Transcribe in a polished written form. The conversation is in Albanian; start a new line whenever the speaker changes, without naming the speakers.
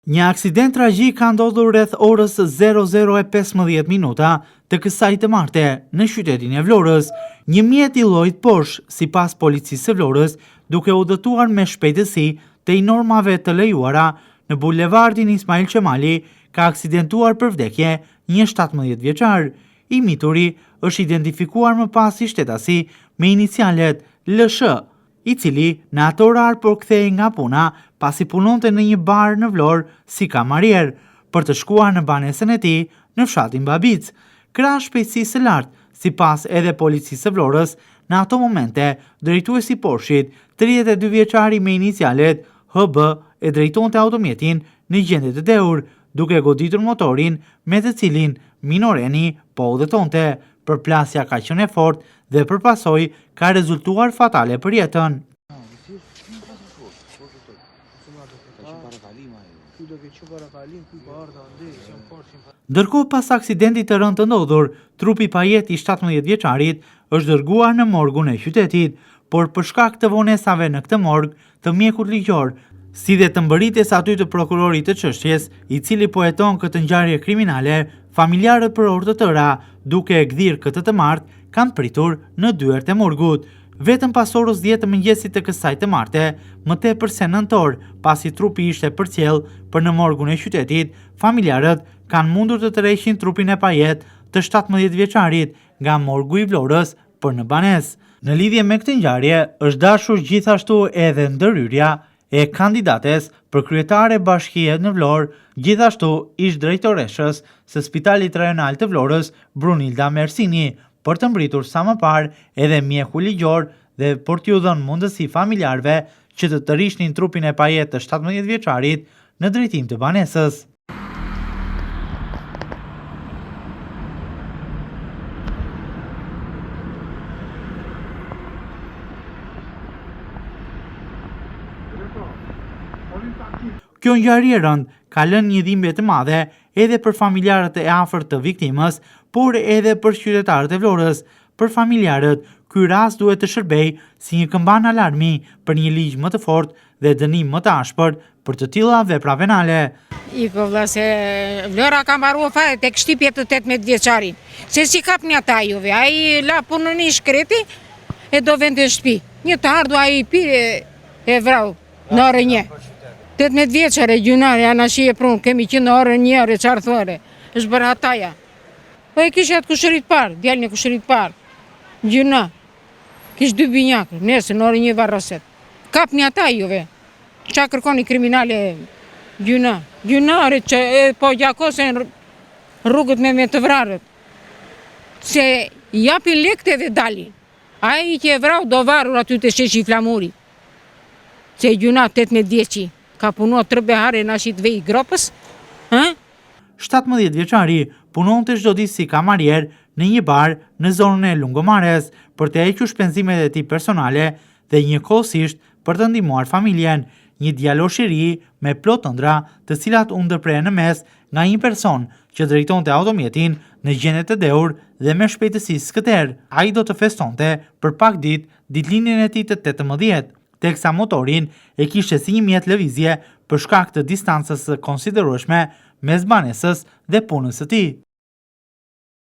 Një aksident tragjik ka ndodhur rreth orës 00:15 minuta të kësaj të marte në qytetin e Vlorës. Një mjet i llojit Porsche, sipas policisë së Vlorës, duke udhëtuar me shpejtësi te normave të lejuara në bulevardin Ismail Qemali, ka aksidentuar për vdekje një 17 vjeçar. I mituri është identifikuar më pas si shtetasi me inicialet LSH, i cili në ato orar po kthehej nga puna pasi punonte në një bar në Vlorë si kamarier, për të shkuar në banesën e tij në fshatin Babic. Krah shpejtësisë së lartë, sipas edhe policisë së Vlorës, në ato momente drejtuesi Porshit, 32 vjeçari me inicialet HB, e drejtonte automjetin në gjendje të dheur, duke goditur motorin me të cilin minoreni po udhëtonte. Përplasja ka qenë e fortë dhe përpasoj ka rezultuar fatale për jetën. Ndërkohë, pas aksidentit të rënd të ndodhur, trupi pa jetë i 17 vjeçarit është dërguar në morgun e qytetit, por për shkak të vonesave në këtë morg të mjekut ligjor, si dhe të mbëritjes aty të prokurorit të çështjes, i cili po heton këtë ngjarje kriminale, familjarët për orë të tëra, duke e gdhir këtë të martë, kanë pritur në dyert e morgut. Vetëm pas orës 10 të mëngjesit të kësaj të marte, më tepër se 9 orë pasi trupi ishte përcjell për në morgun e qytetit, familjarët kanë mundur të tërheqin trupin e pajet të 17 vjeçarit nga morgu i Vlorës për në banesë. Në lidhje me këtë ngjarje, është dashur gjithashtu edhe ndërhyrja e kandidates për kryetare bashkie në Vlorë, gjithashtu ish drejtoreshës së Spitalit Rajonal të Vlorës, Brunilda Mersini, për të mbritur sa më parë edhe mjeku ligjor dhe për t'ju dhënë mundësi familjarëve që të tërhiqnin trupin e pajet të 17 vjeçarit në drejtim të banesës. Kjo ngjarje e rëndë ka lënë një dhimbje të madhe edhe për familjarët e afërt të viktimës, por edhe për qytetarët e Vlorës. Për familjarët, ky rast duhet të shërbejë si një këmban alarmi për një ligj më të fortë dhe dënim më të ashpër për të tilla vepra penale.
Po vëlla, se Vlora ka mbaruar fare tek shtypja të 18 vjeçarit. Se si kapni ata juve? Ai la punën i shkreti e do vende në shtëpi. Një të ardhur ai pi e vrau në orën 1. 18 vjeçare gjunare, janë ashije prunë, kemi qenë në orën 1 e qarthore, është bërë hataja. Po e kishë atë kushërit parë, djallë një kushërit parë, gjuna, kishë 2 binjakë, nesë në orën 1 varroset. Kapni ata juve, qa kërkoni kriminale gjuna, gjunare që po gjakosen rrugët me të vrarët, se japin lekte dhe dalin. Ai që e vrau do varur aty të sheshi i flamuri, se gjuna 18 vjeçi. Ka punuar 3 behare në ashit vej gropës?
17 vjeçari punonte çdo ditë si kamarier në një bar në zonën e Lungomares për të hequr shpenzimet e tij personale dhe njëkohësisht për të ndihmuar familjen. Një djaloshiri me plot ëndra, të cilat u ndërprerën në mes nga një person që drejtonte automjetin në gjendje të dheur dhe me shpejtësi skëter. Ai do të festonte për pak ditë ditëlindjen e tij të 18, teksa motorin e kishte si një mjet lëvizje për shkak të distancës së konsiderueshme mes banesës dhe punës së tij.